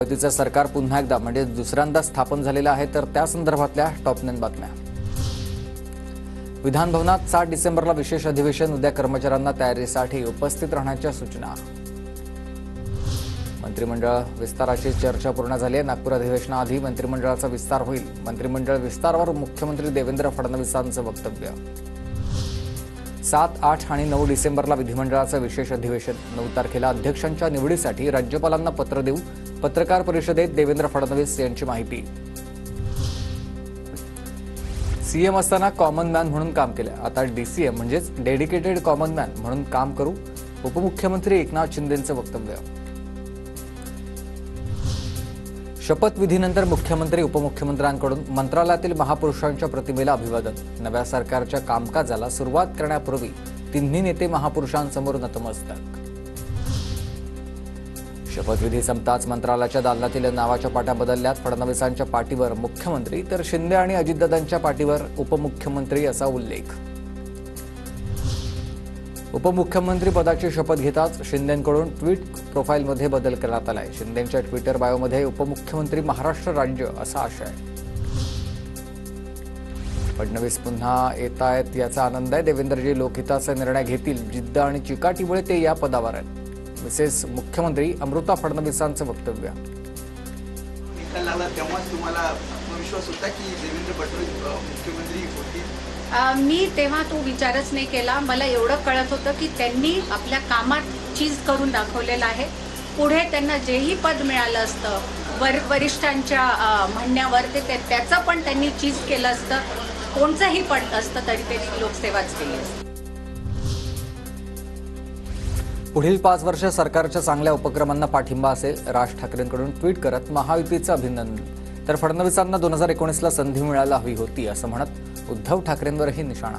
युतीचे सरकार पुन्हा एकदा म्हणजे दुसऱ्यांदा स्थापन झालेलं आहे, तर त्या संदर्भातल्या टॉप 9 बातम्या। विधान भवनात 7 डिसेंबरला विशेष अधिवेशन, उद्या कर्मचाऱ्यांना तयारीसाठी उपस्थित राहण्याच्या सूचना। मंत्रिमंडळ विस्ताराची चर्चा पूर्ण झाली आहे। नागपूर अधिवेशनाआधी मंत्रिमंडळाचा विस्तार होईल। मंत्रिमंडळ विस्तारावर मुख्यमंत्री देवेंद्र फडणवीसांचं वक्तव्य। 7, 8 आणि 9 डिसेंबरला विधिमंडळाचं विशेष अधिवेशन। 9 तारखेला अध्यक्षांच्या निवडीसाठी राज्यपालांना पत्र देऊ, पत्रकार परिषदेत देवेंद्र फडणवीस यांची माहिती। सीएम असताना कॉमन मॅन म्हणून काम केलं, आता डीसीएम म्हणजेच डेडिकेटेड कॉमन मॅन म्हणून काम करू, उपमुख्यमंत्री एकनाथ शिंदेंचं वक्तव्य। शपथविधीनंतर मुख्यमंत्री उपमुख्यमंत्र्यांकडून मंत्रालयातील महापुरुषांच्या प्रतिमेला अभिवादन। नव्या सरकारच्या कामकाजाला सुरुवात करण्यापूर्वी तिन्ही नेते महापुरुषांसमोर नतमस्तक। शपथविधी संपताच मंत्रालयाच्या दालनातील नावाच्या पाट्या बदलल्यात। फडणवीसांच्या पाटीवर मुख्यमंत्री तर शिंदे आणि अजितदादांच्या पाटीवर उपमुख्यमंत्री असा उल्लेख। उपमुख्यमंत्री पदाची शपथ घेताच शिंदेंकडून ट्विट प्रोफाईलमध्ये बदल करण्यात आलाय। शिंदेंच्या ट्विटर बायोमध्ये उपमुख्यमंत्री महाराष्ट्र राज्य असा आशय। फडणवीस पुन्हा येतायत याचा आनंद आहे। देवेंद्रजी लोकहिताचा निर्णय घेतील, जिद्द आणि चिकाटीमुळे ते या पदावर आहेत। मिसेस मुख्यमंत्री अमृता फडणवीसांचं वक्तव्य। मी तेव्हा तो विचारच नाही केला। मला एवढं कळत होतं की त्यांनी आपल्या कामात चीज करून दाखवलेलं आहे। पुढे त्यांना जेही पद मिळालं असतं वरिष्ठांच्या म्हणण्यावर त्याचं पण त्यांनी चीज केलं असतं। कोणचंही पद असतं तरी त्यांनी लोकसेवाच केली असते। पुढील 5 वर्ष सरकारच्या चांगल्या उपक्रमांना पाठिंबा असेल। राज ठाकरेंकडून ट्विट करत महायुतीचं अभिनंदन। तर फडणवीसांना 2019ला संधी मिळायला हवी होती असं म्हणत उद्धव ठाकरेंवरही निशाणा।